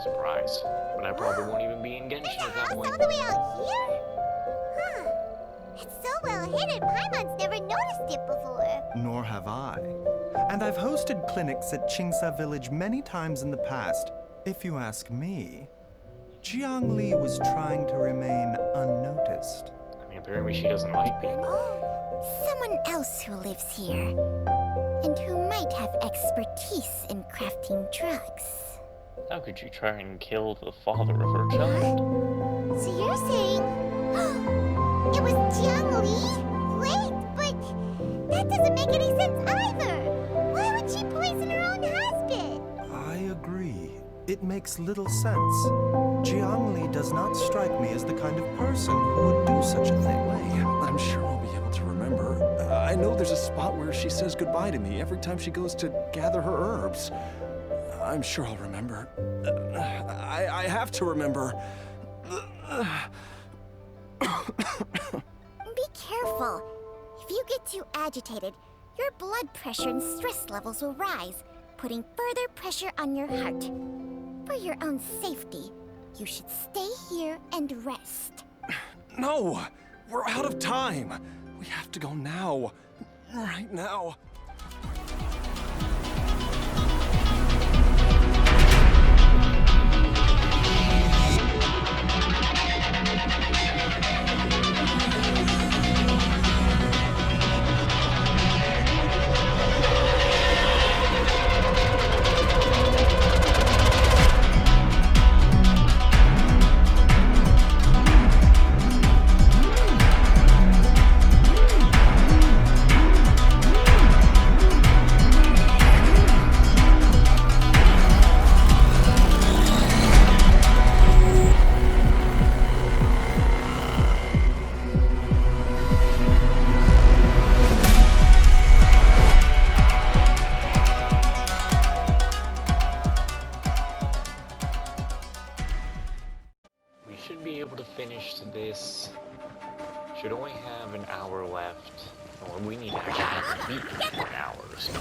surprised. But I probably won't even be in Genshin at that point. All the way out here? Huh. It's so well hidden, Paimon's never noticed it before. Nor have I. And I've hosted clinics at Qingsa Village many times in the past. If you ask me, Jiangli was trying to remain unnoticed. I mean, apparently she doesn't like me. Oh, someone else who lives here. And who might have expertise in crafting drugs. How could you try and kill the father of her child? So you're saying... it was Jiang Li? Wait, but that doesn't make any sense either. Why would she poison her own husband? I agree. It makes little sense. Jiangli does not strike me as the kind of person who would do such a thing. I'm sure I'll be able to remember. I know there's a spot where she says goodbye to me every time she goes to gather her herbs. I'm sure I'll remember. I have to remember. Be careful. If you get too agitated, your blood pressure and stress levels will rise, putting further pressure on your heart. For your own safety, you should stay here and rest. No! We're out of time! We have to go now. Right now. This should only have an hour left. Or we need to actually have to beat it for an hour or so.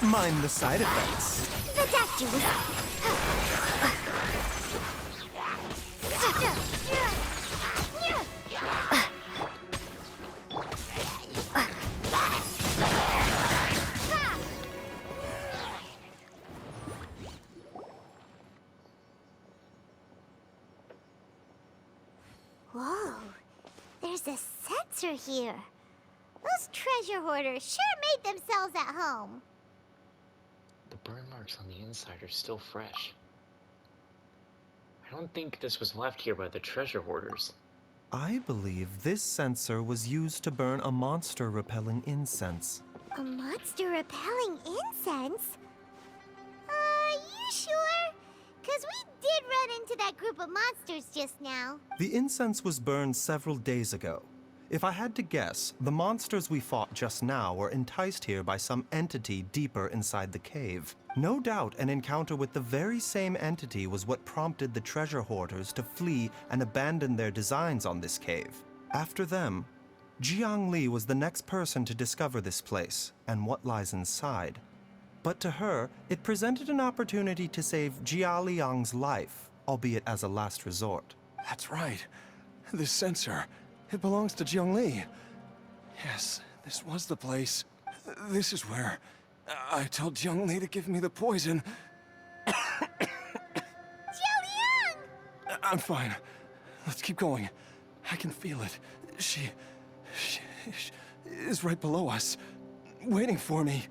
Mind the side effects. The doctor was... Whoa, there's a sensor here. Those treasure hoarders sure made themselves at home. The burn marks on the inside are still fresh. I don't think this was left here by the treasure hoarders. I believe this sensor was used to burn a monster-repelling incense. A monster-repelling incense? You sure? 'Cause we did run into that group of monsters just now. The incense was burned several days ago. If I had to guess, the monsters we fought just now were enticed here by some entity deeper inside the cave. No doubt an encounter with the very same entity was what prompted the treasure hoarders to flee and abandon their designs on this cave. After them, Jiang Li was the next person to discover this place and what lies inside. But to her, it presented an opportunity to save Jia Liang's life, albeit as a last resort. That's right. This sensor, it belongs to Jiangli. Yes, this was the place. This is where I told Jiangli to give me the poison. Jiao Liang! I'm fine. Let's keep going. I can feel it. She is right below us, waiting for me.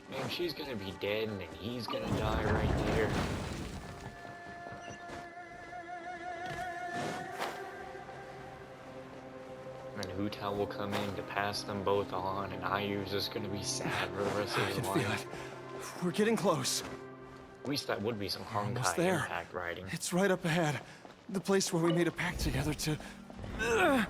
Man, she's gonna be dead and then he's gonna die right there. And Hu Tao will come in to pass them both on, and Ayu's just gonna be sad for the rest of I his can life. feel it. We're getting close. At least that would be some Almost Honkai there. impact riding. It's right up ahead. The place where we made a pact together to... Aha!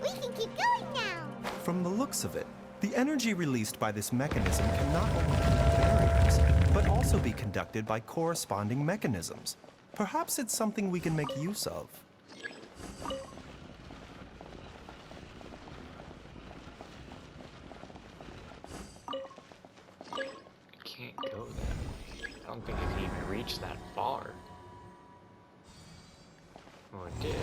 We can keep going now. From the looks of it, the energy released by this mechanism can not only connect barriers, but also be conducted by corresponding mechanisms. Perhaps it's something we can make use of. it can even reach that far. Oh, it did.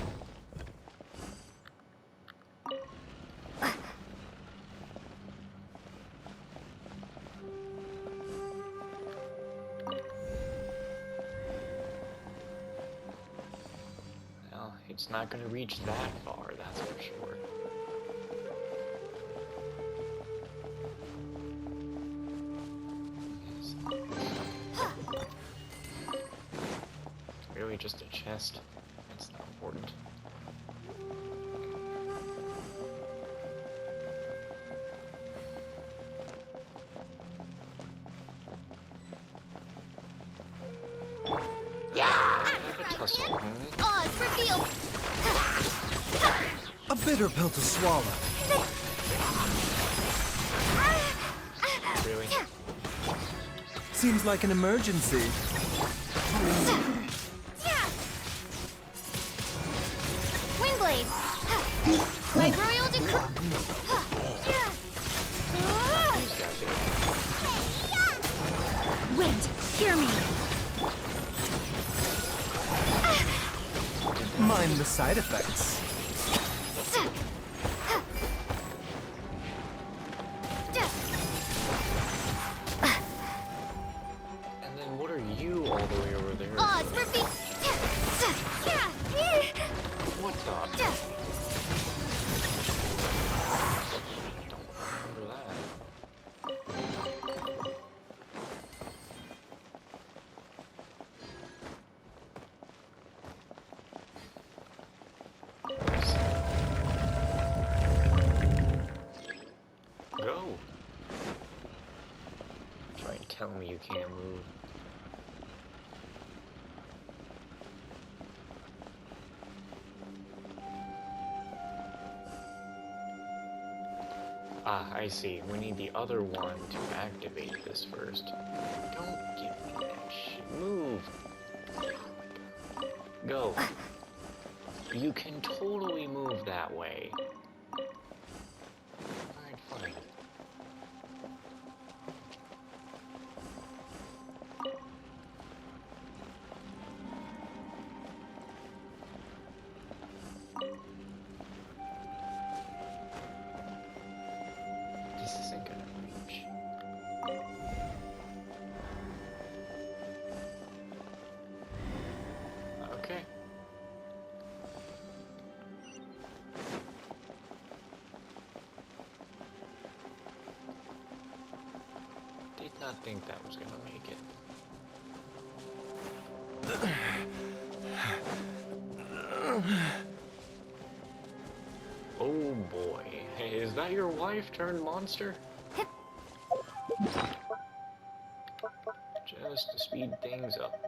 Well, it's not going to reach that far, that's for sure. It's really just a chest. It's not important. Tussle. Oz, revealed! A bitter pill to swallow. Really? Seems like an emergency. Windblade! My royal decree! Wind, hear me! Mind the side effects. And then what are you all the way over there? Oz, reveal! What's up? I don't remember that. Go. Try and tell me you can't move. Ah, I see. We need the other one to activate this first. Don't give me that shit. Move. Oh my God. Go. You can totally move that way. Alright, fine. This isn't gonna reach. Okay. Did not think that was gonna make it. Oh boy. Hey, is that your wife turned monster? Just to speed things up.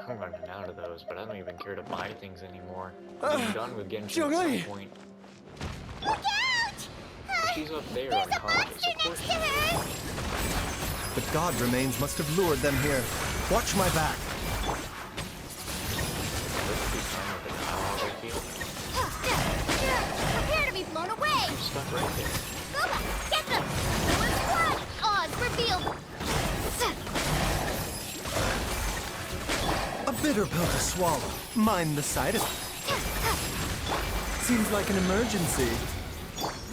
I'm running out of those, but I don't even care to buy things anymore. I'm done with Genshin at some point. Look out! She's up there There's a unconscious, monster of course. next to her! The god remains must have lured them here. Watch my back. Prepare to be blown away! Stuck right there. Gooba, get them! One squad! Oz, revealed! A bitter pill to swallow. Mind the side effects. Seems like an emergency.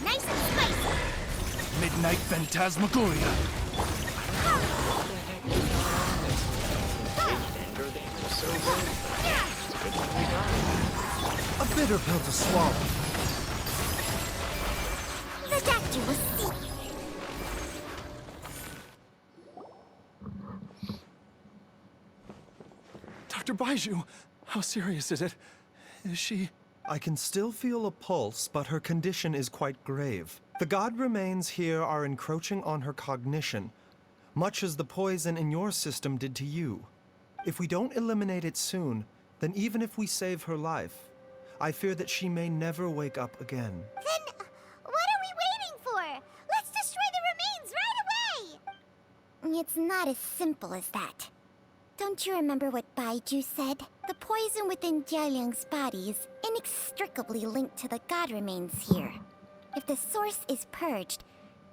Nice and spicy! Midnight Phantasmagoria. A bitter pill to swallow. The doctor will see. Dr. Baizhu, how serious is it? Is she... I can still feel a pulse, but her condition is quite grave. The god remains here are encroaching on her cognition, much as the poison in your system did to you. If we don't eliminate it soon, then even if we save her life, I fear that she may never wake up again. Then, what are we waiting for? Let's destroy the remains right away! It's not as simple as that. Don't you remember what Baizhu said? The poison within Jialiang's body is inextricably linked to the god remains here. If the source is purged,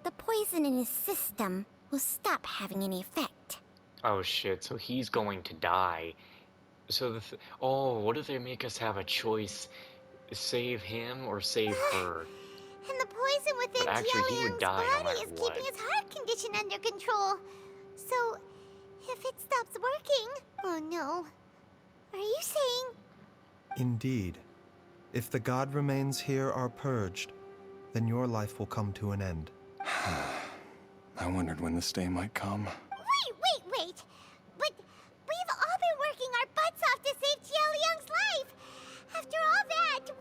the poison in his system will stop having any effect. Oh shit, so he's going to die. So oh, what if they make us have a choice? Save him or save her? And the poison within But actually, he would Jialiang's die no body matter is what. keeping his heart condition under control. So, if it stops working... Oh no. Are you saying... Indeed. If the god remains here are purged, then your life will come to an end. I wondered when this day might come. Wait! But we've all been working our butts off to save Jialiang's life! After all that,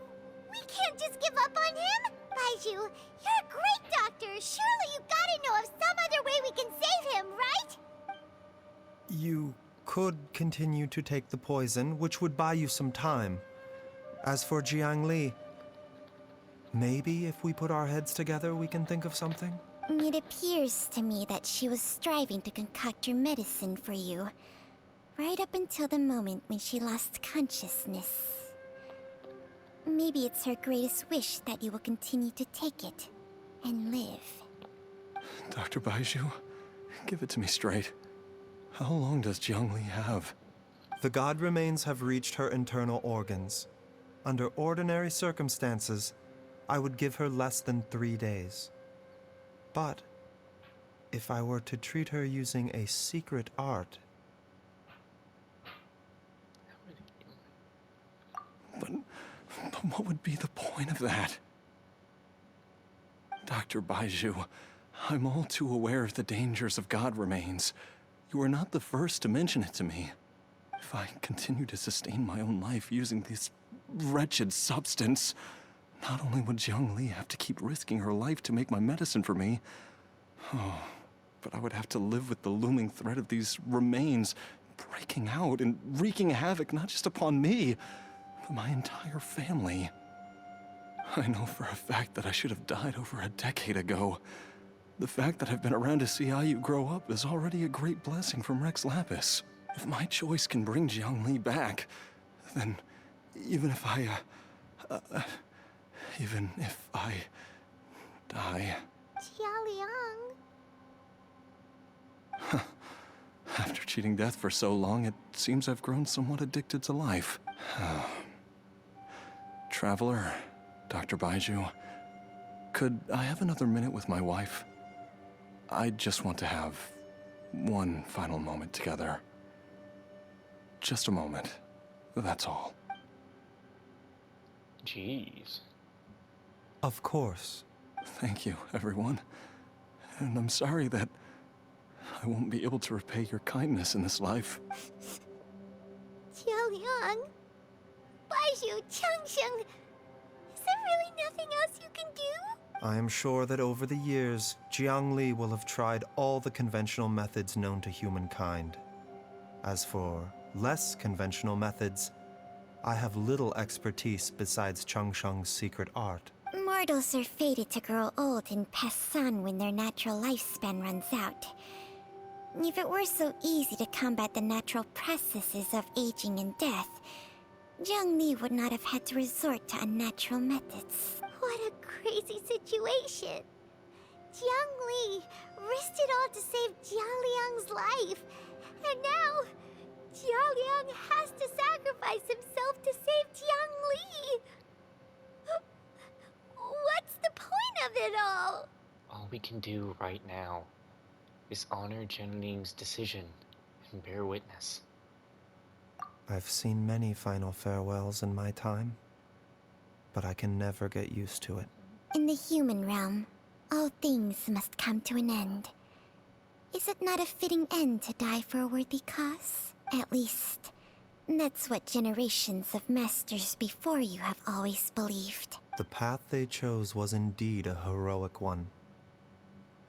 we can't just give up on him! Baizhu, you're a great doctor! Surely you gotta know of some other way we can save him, right? You could continue to take the poison, which would buy you some time. As for Jiangli, maybe if we put our heads together, we can think of something? It appears to me that she was striving to concoct your medicine for you, right up until the moment when she lost consciousness. Maybe it's her greatest wish that you will continue to take it and live. Dr. Baizhu, give it to me straight. How long does Jiangli have? The god remains have reached her internal organs. Under ordinary circumstances, I would give her less than 3 days. But if I were to treat her using a secret art... But what would be the point of that? Dr. Baizhu, I'm all too aware of the dangers of god remains. You are not the first to mention it to me. If I continue to sustain my own life using this wretched substance, not only would Jiangli have to keep risking her life to make my medicine for me, but I would have to live with the looming threat of these remains breaking out and wreaking havoc not just upon me, but my entire family. I know for a fact that I should have died over a decade ago. The fact that I've been around to see how you grow up is already a great blessing from Rex Lapis. If my choice can bring Jiangli back, then even if I die... Jialiang... After cheating death for so long, it seems I've grown somewhat addicted to life. Traveler, Dr. Baizhu, could I have another minute with my wife? I just want to have one final moment together. Just a moment. That's all. Jeez. Of course. Thank you, everyone. And I'm sorry that I won't be able to repay your kindness in this life. Jialiang... Baizhu, Changsheng... Is there really nothing else you can do? I am sure that over the years, Jiangli will have tried all the conventional methods known to humankind. As for less conventional methods, I have little expertise besides Changsheng's secret art. Mortals are fated to grow old and pass on when their natural lifespan runs out. If it were so easy to combat the natural processes of aging and death, Jiangli would not have had to resort to unnatural methods. What a crazy situation! Jiangli risked it all to save Jialiang's life, and now Jialiang has to sacrifice himself to save Jiangli! What's the point of it all? All we can do right now is honor Jianling's decision and bear witness. I've seen many final farewells in my time, but I can never get used to it. In the human realm, all things must come to an end. Is it not a fitting end to die for a worthy cause? At least, that's what generations of masters before you have always believed. The path they chose was indeed a heroic one.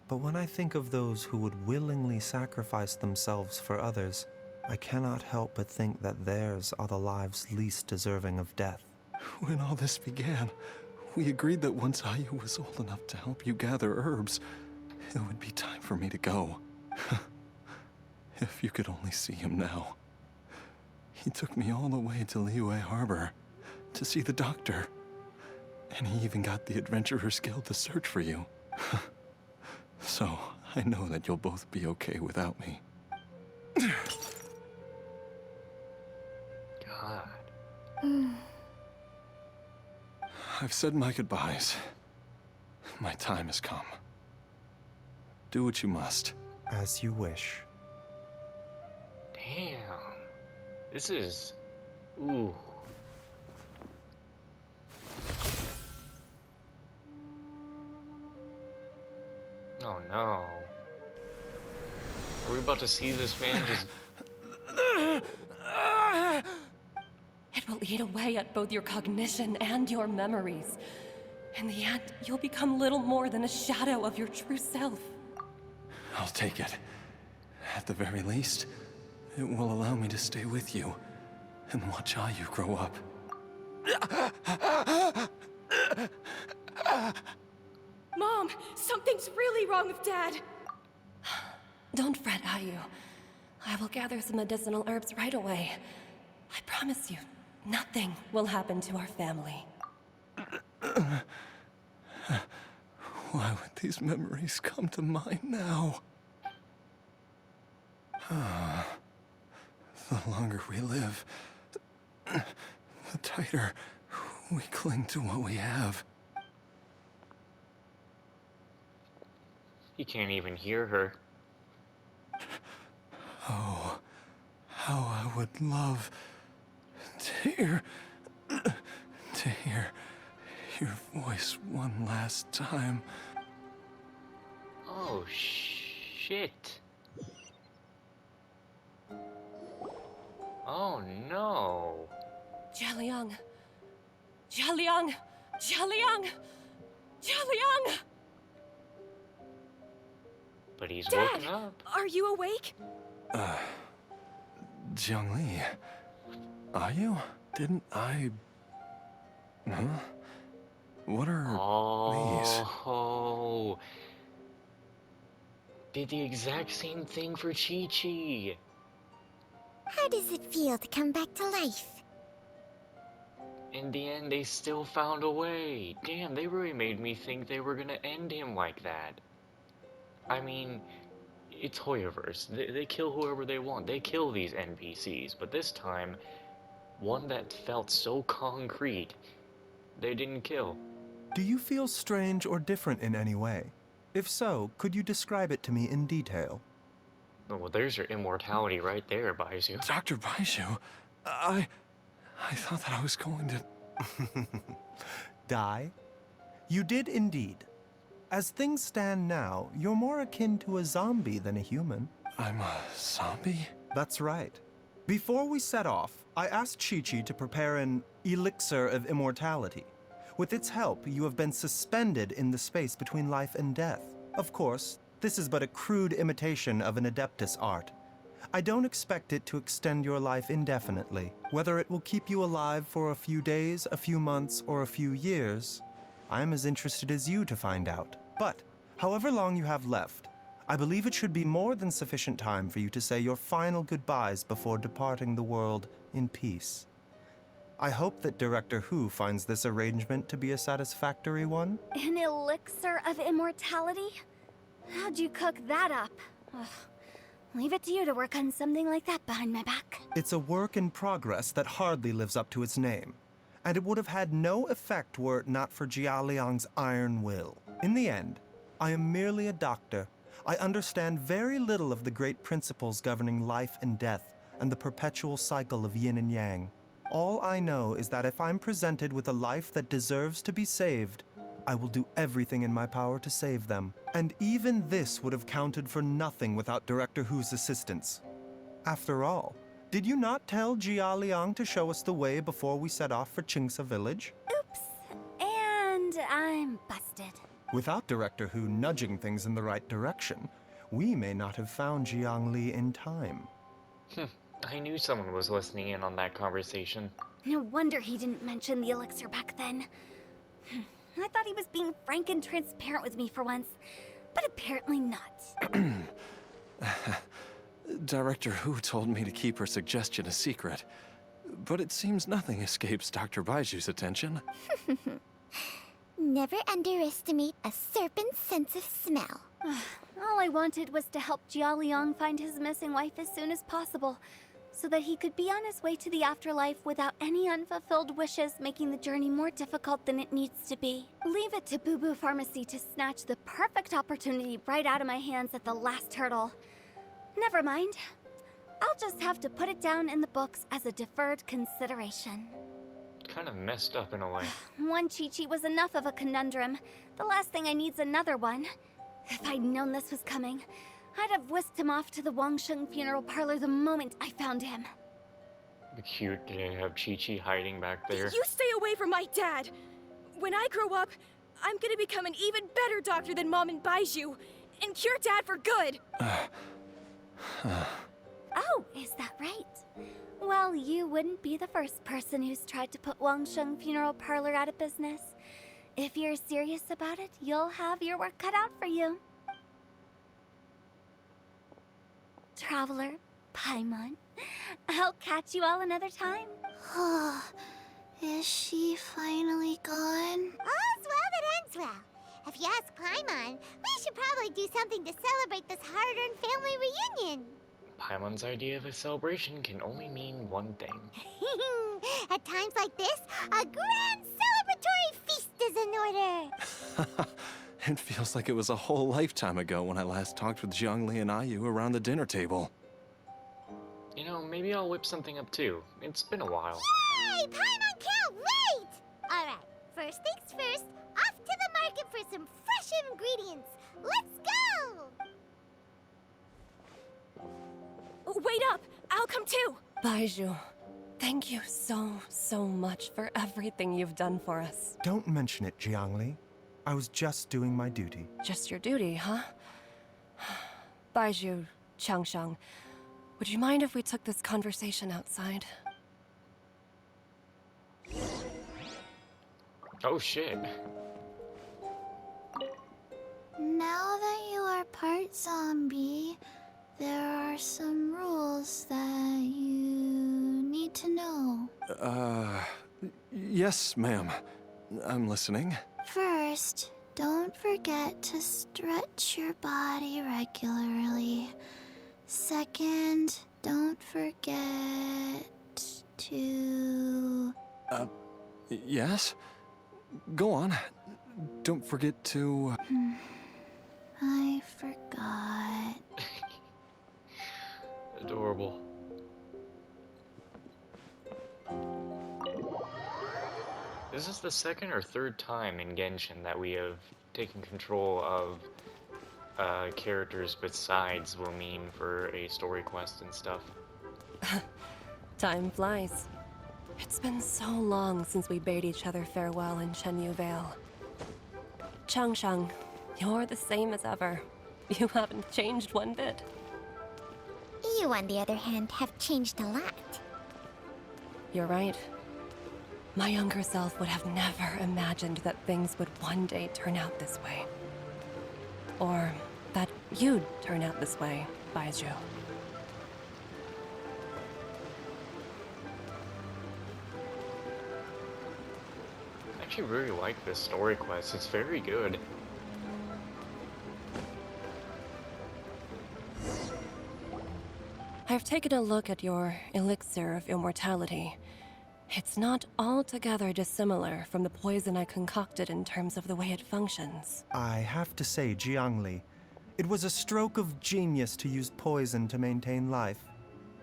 But when I think of those who would willingly sacrifice themselves for others, I cannot help but think that theirs are the lives least deserving of death. When all this began, we agreed that once Ayu was old enough to help you gather herbs, it would be time for me to go. If you could only see him now. He took me all the way to Liyue Harbor to see the doctor. And he even got the Adventurers Guild to search for you. So, I know that you'll both be okay without me. God. I've said my goodbyes. My time has come. Do what you must. As you wish. Damn. This is... Ooh. Oh no. Are we about to see this man just... It will eat away at both your cognition and your memories. In the end, you'll become little more than a shadow of your true self. I'll take it. At the very least, it will allow me to stay with you and watch how you grow up. Mom, something's really wrong with Dad. Don't fret, Ayu. I will gather some medicinal herbs right away. I promise you, nothing will happen to our family. Why would these memories come to mind now? The longer we live, the tighter we cling to what we have. He can't even hear her. Oh, how I would love to hear your voice one last time. Oh, shit. Oh, no. Jialiang! Jialiang! Jialiang! Jialiang! But he's Dad, woken up. are you awake? Jiangli, are you? Didn't I... Huh? What are these? Oh. Did the exact same thing for Chi-Chi. How does it feel to come back to life? In the end, they still found a way. Damn, they really made me think they were gonna end him like that. I mean, it's Hoyoverse. They kill whoever they want. They kill these NPCs. But this time, one that felt so concrete, they didn't kill. Do you feel strange or different in any way? If so, could you describe it to me in detail? Oh, well, there's your immortality right there, Baizhu. Dr. Baizhu, I thought that I was going to... Die? You did indeed. As things stand now, you're more akin to a zombie than a human. I'm a zombie? That's right. Before we set off, I asked Chi-Chi to prepare an elixir of immortality. With its help, you have been suspended in the space between life and death. Of course, this is but a crude imitation of an Adeptus art. I don't expect it to extend your life indefinitely. Whether it will keep you alive for a few days, a few months, or a few years, I'm as interested as you to find out. But, however long you have left, I believe it should be more than sufficient time for you to say your final goodbyes before departing the world in peace. I hope that Director Hu finds this arrangement to be a satisfactory one. An elixir of immortality? How'd you cook that up? Ugh. Leave it to you to work on something like that behind my back. It's a work in progress that hardly lives up to its name, and it would have had no effect were it not for Jialiang's iron will. In the end, I am merely a doctor. I understand very little of the great principles governing life and death and the perpetual cycle of yin and yang. All I know is that if I'm presented with a life that deserves to be saved, I will do everything in my power to save them. And even this would have counted for nothing without Director Hu's assistance. After all, did you not tell Jia Liang to show us the way before we set off for Qingce Village? Oops. And I'm busted. Without Director Hu nudging things in the right direction, we may not have found Jiangli in time. I knew someone was listening in on that conversation. No wonder he didn't mention the elixir back then. I thought he was being frank and transparent with me for once, but apparently not. Director Hu told me to keep her suggestion a secret, but it seems nothing escapes Dr. Baizhu's attention. Never underestimate a serpent's sense of smell. All I wanted was to help Jialiang find his missing wife as soon as possible, so that he could be on his way to the afterlife without any unfulfilled wishes making the journey more difficult than it needs to be. Leave it to Boo Boo Pharmacy to snatch the perfect opportunity right out of my hands at the last hurdle. Never mind. I'll just have to put it down in the books as a deferred consideration. Kind of messed up in a way. One Chi-Chi was enough of a conundrum. The last thing I need's another one. If I'd known this was coming, I'd have whisked him off to the Wangsheng funeral parlor the moment I found him. Cute to have Chi-Chi hiding back there. You stay away from my dad! When I grow up, I'm gonna become an even better doctor than Mom and Baizhu, and cure Dad for good! Oh, is that right? Well, you wouldn't be the first person who's tried to put Wangsheng Funeral Parlor out of business. If you're serious about it, you'll have your work cut out for you. Traveler, Paimon, I'll catch you all another time. Is she finally gone? All's well that ends well. If you ask Paimon, we should probably do something to celebrate this hard-earned family reunion. Paimon's idea of a celebration can only mean one thing. At times like this, a grand celebratory feast is in order. It feels like it was a whole lifetime ago when I last talked with Zhongli and Ayu around the dinner table. You know, maybe I'll whip something up too. It's been a while. Yay! Paimon can't wait! Alright, first things first, off to the market for some fresh ingredients. Let's go! Wait up! I'll come too! Baizhu, thank you so much for everything you've done for us. Don't mention it, Jiangli. I was just doing my duty. Just your duty, huh? Baizhu, Changshang, would you mind if we took this conversation outside? Oh shit. Now that you are part zombie, there are some rules that you need to know. Yes, ma'am. I'm listening. First, don't forget to stretch your body regularly. Second, don't forget to... Yes? Go on. Don't forget to... I forgot. Adorable. This is the second or third time in Genshin that we have taken control of characters besides Wumin for a story quest and stuff. Time flies. It's been so long since we bade each other farewell in Shenyu Vale. Changshang, you're the same as ever. You haven't changed one bit. You, on the other hand, have changed a lot. You're right. My younger self would have never imagined that things would one day turn out this way. Or that you'd turn out this way, Baizhu. I actually really like this story quest. It's very good. I've taken a look at your elixir of immortality. It's not altogether dissimilar from the poison I concocted in terms of the way it functions. I have to say, Jiangli, it was a stroke of genius to use poison to maintain life.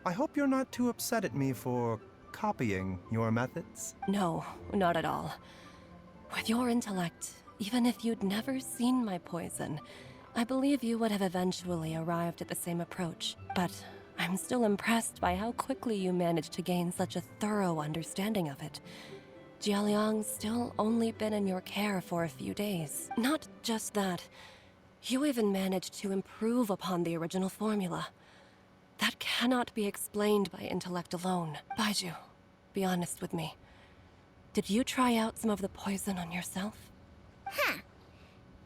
I hope you're not too upset at me for copying your methods. No, not at all. With your intellect, even if you'd never seen my poison, I believe you would have eventually arrived at the same approach. But I'm still impressed by how quickly you managed to gain such a thorough understanding of it. Jialiang's still only been in your care for a few days. Not just that, you even managed to improve upon the original formula. That cannot be explained by intellect alone. Baizhu, be honest with me. Did you try out some of the poison on yourself? Huh.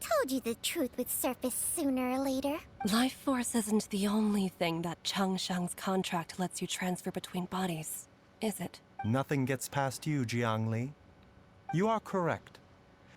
Told you the truth would surface sooner or later. Life force isn't the only thing that Changshang's contract lets you transfer between bodies, is it? Nothing gets past you, Jiangli. You are correct.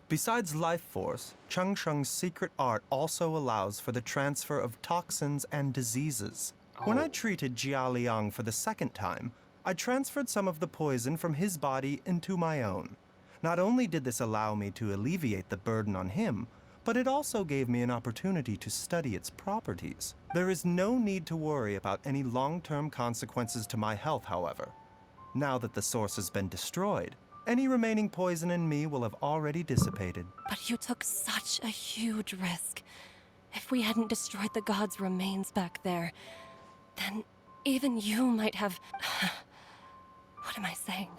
Besides life force, Cheng Sheng's secret art also allows for the transfer of toxins and diseases. When I treated Jia Liang for the second time, I transferred some of the poison from his body into my own. Not only did this allow me to alleviate the burden on him, but it also gave me an opportunity to study its properties. There is no need to worry about any long-term consequences to my health, however. Now that the source has been destroyed, any remaining poison in me will have already dissipated. But you took such a huge risk. If we hadn't destroyed the god's remains back there, then even you might have... What am I saying?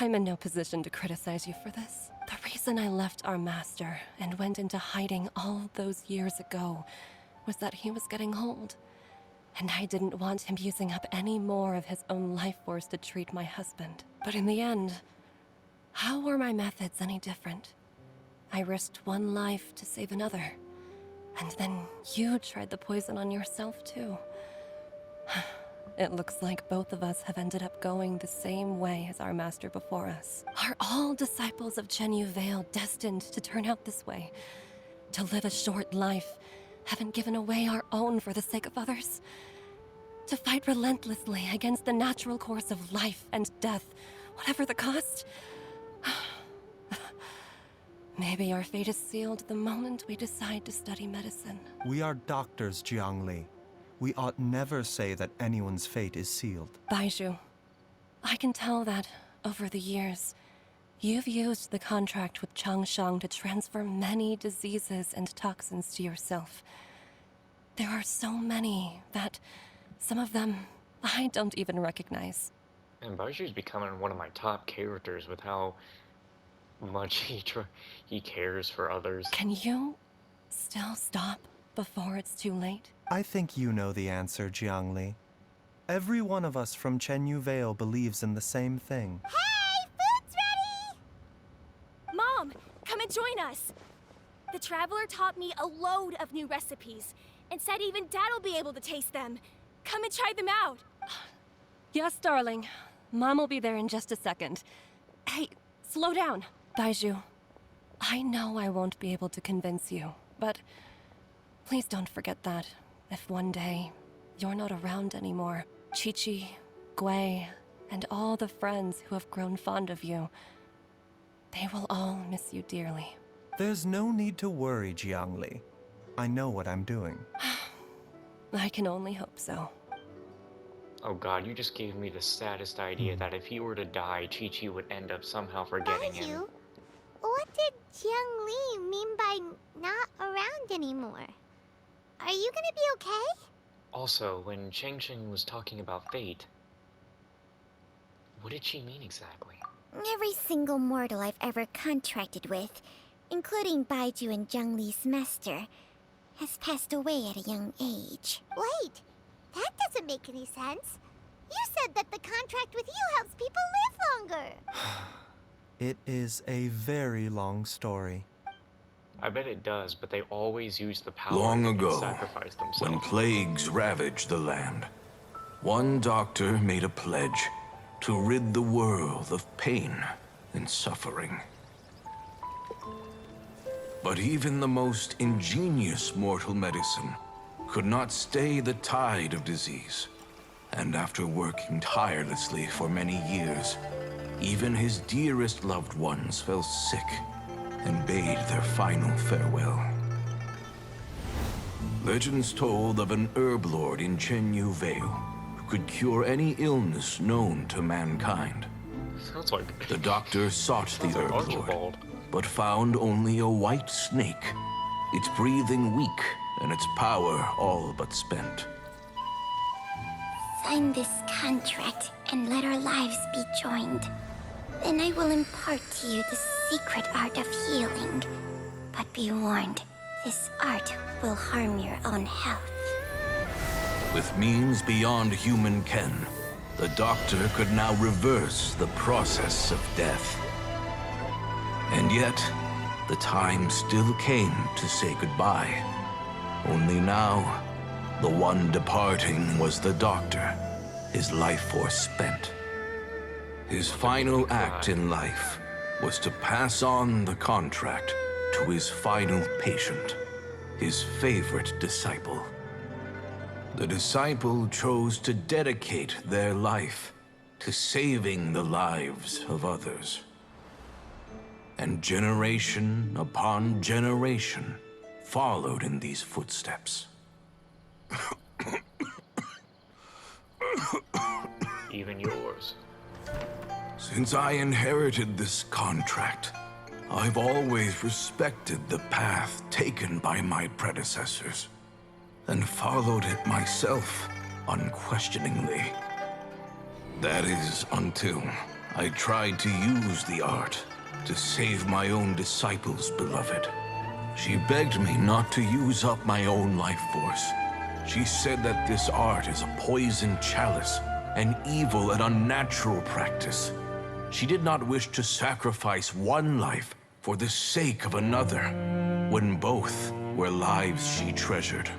I'm in no position to criticize you for this. The reason I left our master and went into hiding all those years ago was that he was getting old. And I didn't want him using up any more of his own life force to treat my husband. But in the end, how were my methods any different? I risked one life to save another. And then you tried the poison on yourself too. It looks like both of us have ended up going the same way as our master before us. Are all disciples of Chenyu Vale destined to turn out this way? To live a short life, having given away our own for the sake of others? To fight relentlessly against the natural course of life and death, whatever the cost? Maybe our fate is sealed the moment we decide to study medicine. We are doctors, Jiangli. We ought never say that anyone's fate is sealed. Baizhu, I can tell that, over the years, you've used the contract with Changsheng to transfer many diseases and toxins to yourself. There are so many that, some of them, I don't even recognize. And Baizhu's becoming one of my top characters with how much he cares for others. Can you still stop before it's too late? I think you know the answer, Jiangli. Every one of us from Chenyu Vale believes in the same thing. Hey, food's ready! Mom, come and join us. The Traveler taught me a load of new recipes and said even Dad'll be able to taste them. Come and try them out. Yes, darling. Mom will be there in just a second. Hey, slow down. Baizhu, I know I won't be able to convince you, but please don't forget that if one day you're not around anymore, Chi-Chi, Gui, and all the friends who have grown fond of you, they will all miss you dearly. There's no need to worry, Jiangli. I know what I'm doing. I can only hope so. Oh god, you just gave me the saddest idea that if he were to die, Chi-Chi would end up somehow forgetting him. Baizhu, what did Jiang Li mean by not around anymore? Are you gonna be okay? Also, when Changsheng was talking about fate, what did she mean exactly? Every single mortal I've ever contracted with, including Baizhu and Jiang Li's master, has passed away at a young age. Wait, that doesn't make any sense. You said that the contract with you helps people live longer. It is a very long story. I bet it does, but they always use the power Long and ago, sacrifice themselves. when plagues ravaged the land, one doctor made a pledge to rid the world of pain and suffering. But even the most ingenious mortal medicine could not stay the tide of disease. And after working tirelessly for many years, even his dearest loved ones fell sick and bade their final farewell. Legends told of an herb lord in Chenyu Vale who could cure any illness known to mankind. Sounds like The doctor sought the herb lord, Archibald. but found only a white snake, its breathing weak and its power all but spent. Sign this contract and let our lives be joined. Then I will impart to you the secret art of healing. But be warned, this art will harm your own health. With means beyond human ken, the doctor could now reverse the process of death. And yet, the time still came to say goodbye. Only now, the one departing was the doctor, his life force spent. His final act in life was to pass on the contract to his final patient, his favorite disciple. The disciple chose to dedicate their life to saving the lives of others. And generation upon generation followed in these footsteps. Even yours. Since I inherited this contract, I've always respected the path taken by my predecessors, and followed it myself unquestioningly. That is, until I tried to use the art to save my own disciple's beloved. She begged me not to use up my own life force. She said that this art is a poisoned chalice, an evil and unnatural practice. She did not wish to sacrifice one life for the sake of another, when both were lives she treasured.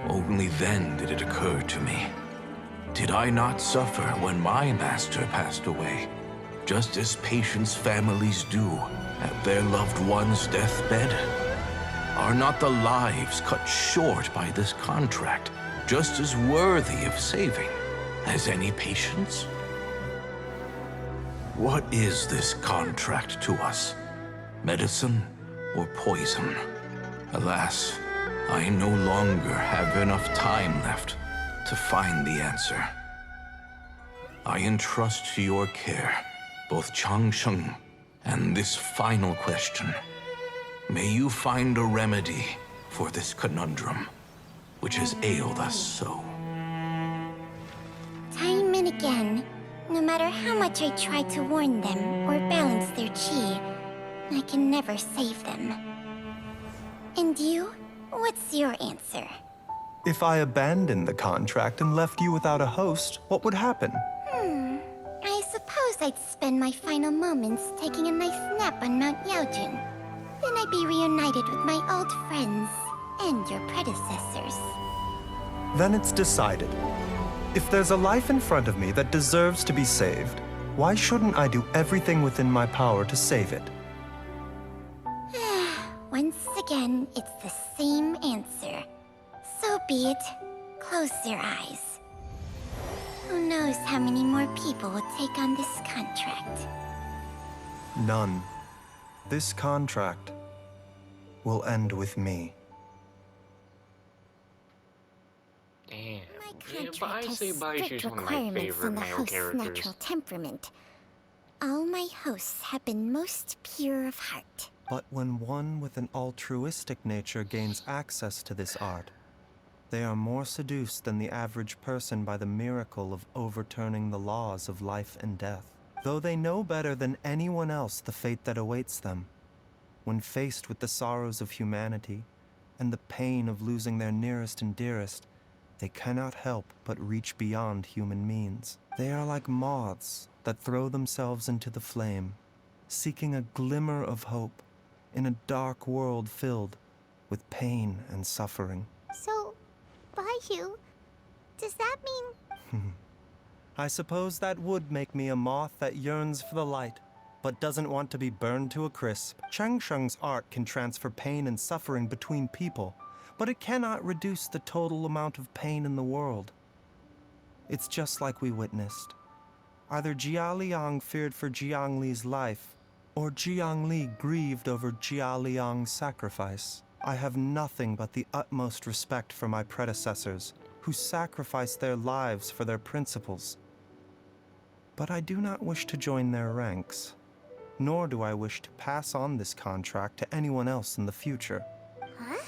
Only then did it occur to me. Did I not suffer when my master passed away, just as patients' families do at their loved one's deathbed? Are not the lives cut short by this contract just as worthy of saving as any patients? What is this contract to us? Medicine or poison? Alas, I no longer have enough time left to find the answer. I entrust to your care both Changsheng and this final question. May you find a remedy for this conundrum, which has ailed us so. Time and again, no matter how much I try to warn them or balance their chi, I can never save them. And you? What's your answer? If I abandoned the contract and left you without a host, what would happen? I suppose I'd spend my final moments taking a nice nap on Mount Yaojun. Then I'd be reunited with my old friends and your predecessors. Then it's decided. If there's a life in front of me that deserves to be saved, why shouldn't I do everything within my power to save it? Once again, it's the same answer. So be it. Close your eyes. Who knows how many more people will take on this contract? None. This contract will end with me. Damn. My Yeah, but contract I has say strict Baizhu's one of my requirements favorite on the male host's characters. natural temperament. All my hosts have been most pure of heart. But when one with an altruistic nature gains access to this art, they are more seduced than the average person by the miracle of overturning the laws of life and death. Though they know better than anyone else the fate that awaits them, when faced with the sorrows of humanity and the pain of losing their nearest and dearest, they cannot help but reach beyond human means. They are like moths that throw themselves into the flame, seeking a glimmer of hope in a dark world filled with pain and suffering. So, Baizhu, does that mean... I suppose that would make me a moth that yearns for the light, but doesn't want to be burned to a crisp. Changsheng's art can transfer pain and suffering between people, but it cannot reduce the total amount of pain in the world. It's just like we witnessed. Either Jia Liang feared for Jiang Li's life, or Jiang Li grieved over Jia Liang's sacrifice. I have nothing but the utmost respect for my predecessors, who sacrificed their lives for their principles. But I do not wish to join their ranks, nor do I wish to pass on this contract to anyone else in the future. Huh?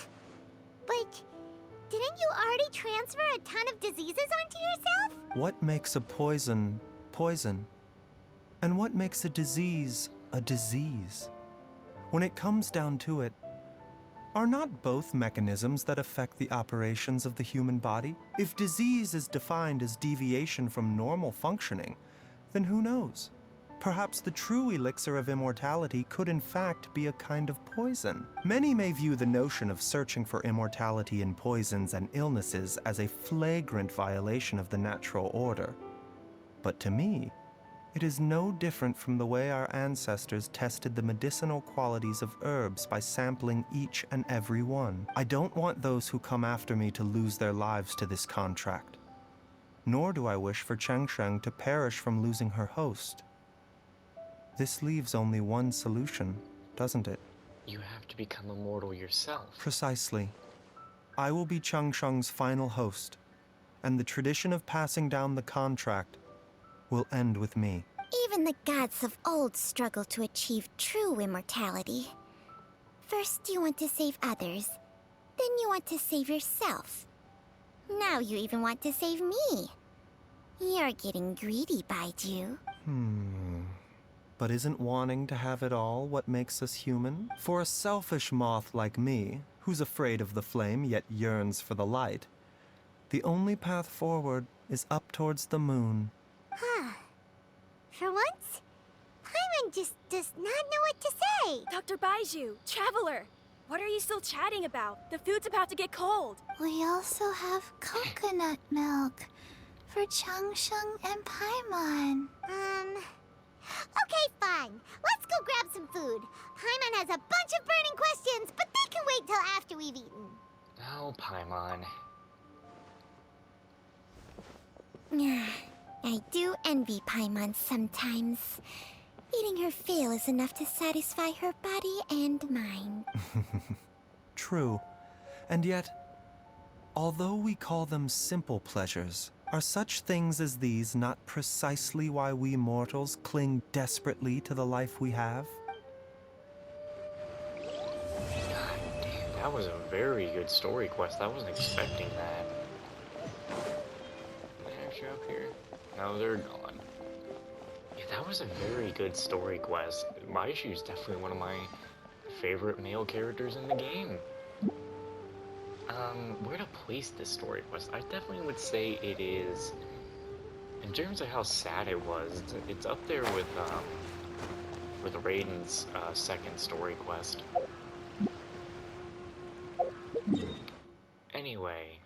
But didn't you already transfer a ton of diseases onto yourself? What makes a poison, poison? And what makes a disease? When it comes down to it, are not both mechanisms that affect the operations of the human body? If disease is defined as deviation from normal functioning, then who knows? Perhaps the true elixir of immortality could in fact be a kind of poison. Many may view the notion of searching for immortality in poisons and illnesses as a flagrant violation of the natural order. But to me, It is no different from the way our ancestors tested the medicinal qualities of herbs by sampling each and every one. I don't want those who come after me to lose their lives to this contract. Nor do I wish for Chengsheng to perish from losing her host. This leaves only one solution, doesn't it? You have to become immortal yourself. Precisely. I will be Chengsheng's final host, and the tradition of passing down the contract will end with me. Even the gods of old struggle to achieve true immortality. First you want to save others, then you want to save yourself. Now you even want to save me. You're getting greedy, baizhu. But isn't wanting to have it all what makes us human? For a selfish moth like me, who's afraid of the flame yet yearns for the light, the only path forward is up towards the moon. For once, Paimon just does not know what to say. Dr. Baizhu, Traveler, what are you still chatting about? The food's about to get cold. We also have coconut milk for Changsheng and Paimon. Okay, fine. Let's go grab some food. Paimon has a bunch of burning questions, but they can wait till after we've eaten. Oh, Paimon. I do envy Paimon sometimes. Eating her fill is enough to satisfy her body and mind. True. And yet, although we call them simple pleasures, are such things as these not precisely why we mortals cling desperately to the life we have? God damn, that was a very good story quest. I wasn't expecting that. Are you up here? No, they're gone. Yeah, that was a very good story quest. Baizhu is definitely one of my favorite male characters in the game. Where to place this story quest? I definitely would say it is, in terms of how sad it was, it's up there with Raiden's second story quest. Anyway,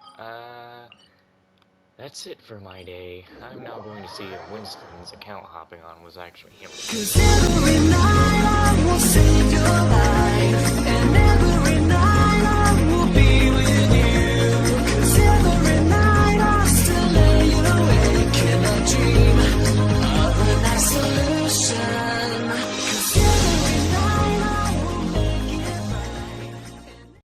that's it for my day. I'm now going to see if Winston's account hopping on was actually him. 'Cause every night I will save your life, and every night